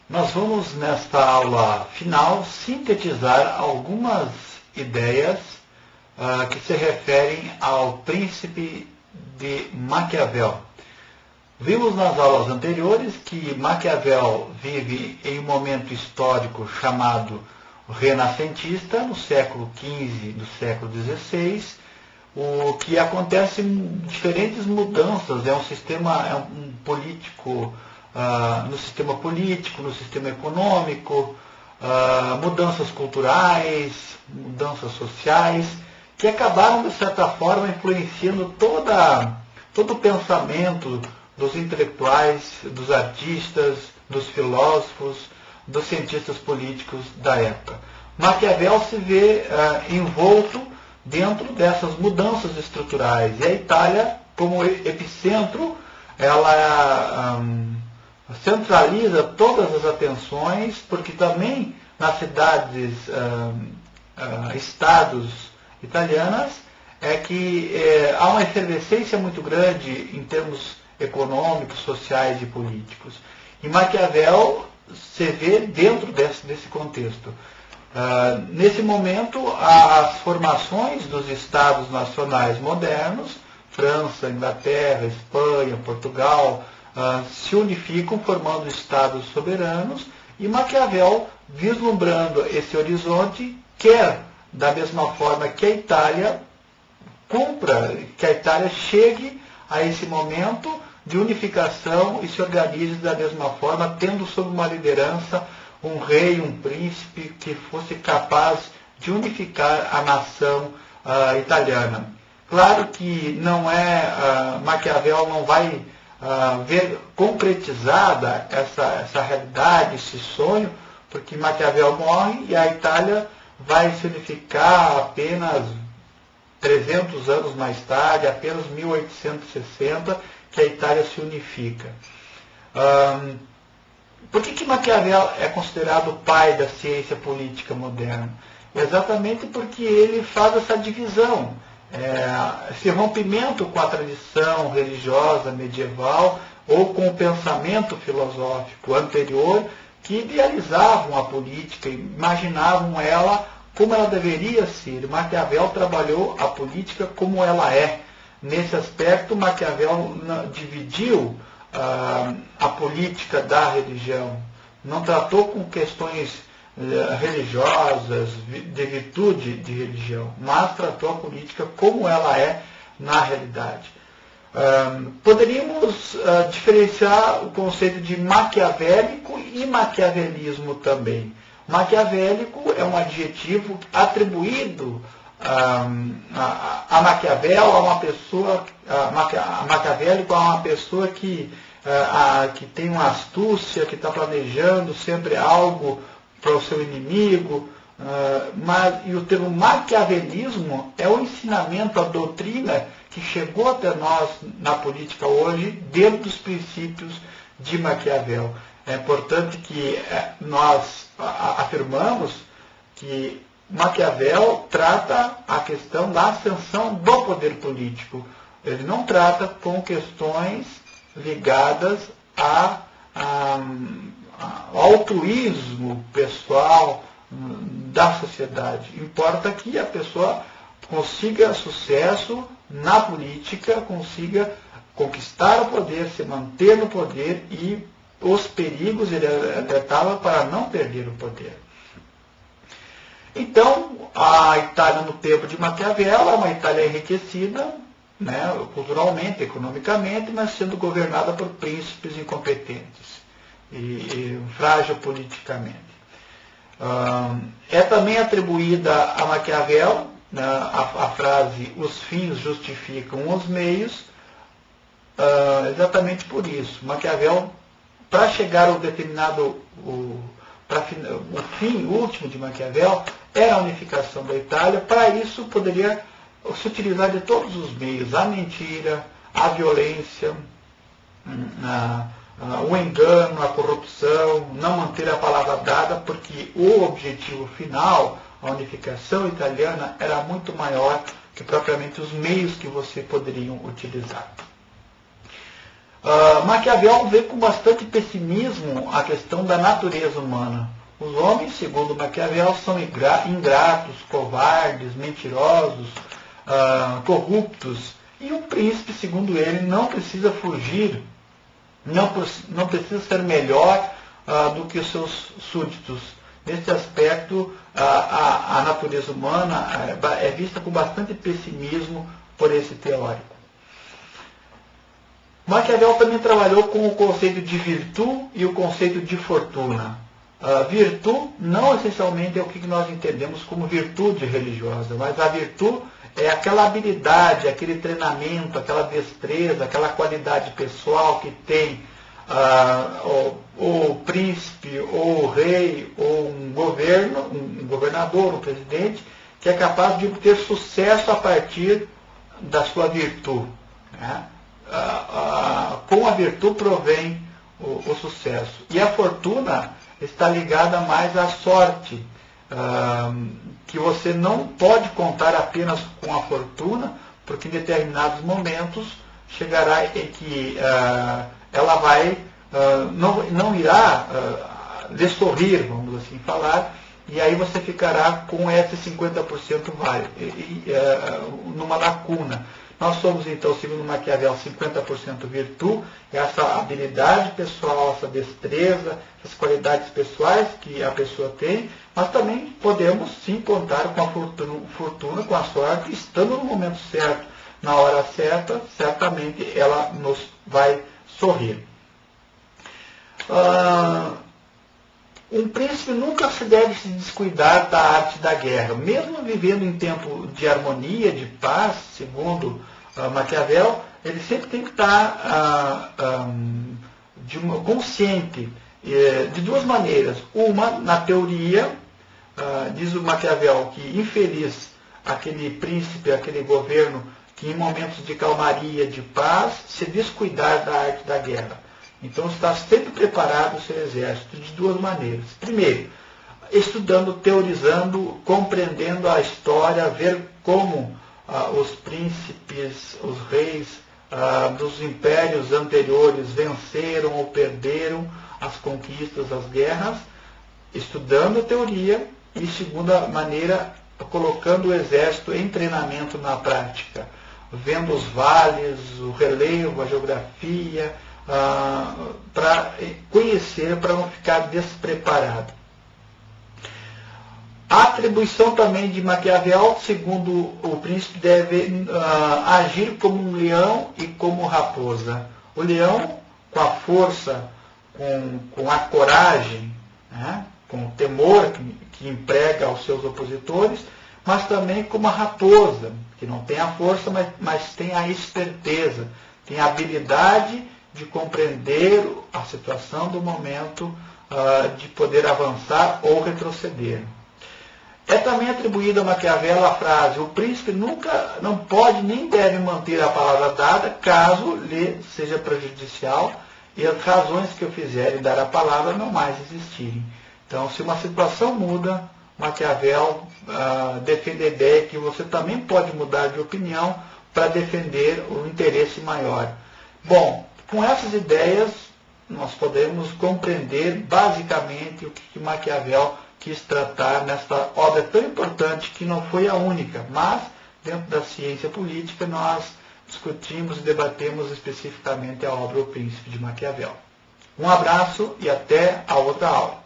Nós vamos, nesta aula final, sintetizar algumas ideias que se referem ao príncipe de Maquiavel. Vimos nas aulas anteriores que Maquiavel vive em um momento histórico chamado renascentista, no século XV do século XVI, o que acontece diferentes mudanças, é um político, no sistema político, no sistema econômico, mudanças culturais, mudanças sociais, que acabaram, de certa forma, influenciando todo o pensamento dos intelectuais, dos artistas, dos filósofos, dos cientistas políticos da época. Maquiavel se vê envolto dentro dessas mudanças estruturais. E a Itália, como epicentro, ela centraliza todas as atenções, porque também nas cidades, estados italianas, há uma efervescência muito grande em termos econômicos, sociais e políticos. E Maquiavel se vê dentro desse contexto. Nesse momento, as formações dos estados nacionais modernos, França, Inglaterra, Espanha, Portugal, se unificam formando estados soberanos, e Maquiavel, vislumbrando esse horizonte, quer, da mesma forma que a Itália, que a Itália chegue a esse momento de unificação e se organize da mesma forma, tendo sob uma liderança um rei, um príncipe que fosse capaz de unificar a nação italiana. Claro que Maquiavel não vai ver concretizada essa realidade, esse sonho, porque Maquiavel morre e a Itália vai se unificar apenas 300 anos mais tarde, apenas 1860, que a Itália se unifica. Por que Maquiavel é considerado o pai da ciência política moderna? Exatamente porque ele faz essa divisão, esse rompimento com a tradição religiosa medieval ou com o pensamento filosófico anterior que idealizavam a política, imaginavam ela como ela deveria ser. Maquiavel trabalhou a política como ela é. Nesse aspecto, Maquiavel dividiu a política da religião. Não tratou com questões religiosas, de virtude de religião, mas tratou a política como ela é na realidade. Poderíamos diferenciar o conceito de maquiavélico e maquiavelismo também. Maquiavélico é um adjetivo atribuído a Maquiavel, a uma pessoa, maquiavélico a uma pessoa que tem uma astúcia, que está planejando sempre algo para o seu inimigo. E o termo maquiavelismo é o ensinamento, a doutrina que chegou até nós na política hoje, dentro dos princípios de Maquiavel. É importante que nós afirmamos que Maquiavel trata a questão da ascensão do poder político. Ele não trata com questões ligadas ao altruísmo pessoal da sociedade. Importa que a pessoa consiga sucesso na política, consiga conquistar o poder, se manter no poder, e os perigos ele alertava para não perder o poder. Então, a Itália no tempo de Maquiavel é uma Itália enriquecida, culturalmente, economicamente, mas sendo governada por príncipes incompetentes e frágil politicamente. É também atribuída a Maquiavel a frase "os fins justificam os meios", exatamente por isso. Maquiavel, para chegar ao determinado, o fim último de Maquiavel era a unificação da Itália. Para isso poderia se utilizar de todos os meios: a mentira, a violência, o engano, a corrupção, não manter a palavra dada, porque o objetivo final, a unificação italiana, era muito maior que propriamente os meios que você poderiam utilizar. Maquiavel vê com bastante pessimismo a questão da natureza humana. Os homens, segundo Maquiavel, são ingratos, covardes, mentirosos, corruptos. E o príncipe, segundo ele, não precisa fugir, não precisa ser melhor do que os seus súditos. Nesse aspecto, a natureza humana é vista com bastante pessimismo por esse teórico. Maquiavel também trabalhou com o conceito de virtude e o conceito de fortuna. Virtude não essencialmente é o que nós entendemos como virtude religiosa, mas a virtude é aquela habilidade, aquele treinamento, aquela destreza, aquela qualidade pessoal que tem o príncipe, ou o rei, ou um governador, um presidente, que é capaz de obter sucesso a partir da sua virtude. Né? Com a virtude provém o sucesso. E a fortuna está ligada mais à sorte, que você não pode contar apenas com a fortuna, porque em determinados momentos chegará em que ela vai, não irá lhe sorrir, vamos assim falar, e aí você ficará com esse 50% numa lacuna. Nós somos, então, segundo Maquiavel, 50% virtude, essa habilidade pessoal, essa destreza, essas qualidades pessoais que a pessoa tem, mas também podemos sim contar com a fortuna, com a sorte, estando no momento certo, na hora certa, certamente ela nos vai sorrir. Um príncipe nunca se deve se descuidar da arte da guerra. Mesmo vivendo em tempo de harmonia, de paz, segundo Maquiavel, ele sempre tem que estar consciente de duas maneiras. Uma, na teoria, diz o Maquiavel que infeliz aquele príncipe, aquele governo que em momentos de calmaria, de paz, se descuidar da arte da guerra. Então está sempre preparado o seu exército de duas maneiras. Primeiro, estudando, teorizando, compreendendo a história, ver como os príncipes, os reis dos impérios anteriores venceram ou perderam as conquistas, as guerras, estudando a teoria e, segunda maneira, colocando o exército em treinamento na prática, vendo os vales, o relevo, a geografia, para conhecer, para não ficar despreparado. A atribuição também de Maquiavel, segundo o príncipe, deve agir como um leão e como raposa. O leão, com a força, com a coragem, né, com o temor que emprega aos seus opositores, mas também como a raposa, que não tem a força, mas tem a esperteza, tem a habilidade de compreender a situação do momento, de poder avançar ou retroceder. É também atribuída a Maquiavel a frase: o príncipe nunca, não pode nem deve manter a palavra dada, caso lhe seja prejudicial e as razões que o fizerem dar a palavra não mais existirem. Então, se uma situação muda, Maquiavel defende a ideia que você também pode mudar de opinião para defender o interesse maior. Bom, com essas ideias, nós podemos compreender basicamente o que Maquiavel quis tratar nesta obra tão importante, que não foi a única, mas dentro da ciência política nós discutimos e debatemos especificamente a obra O Príncipe de Maquiavel. Um abraço e até a outra aula.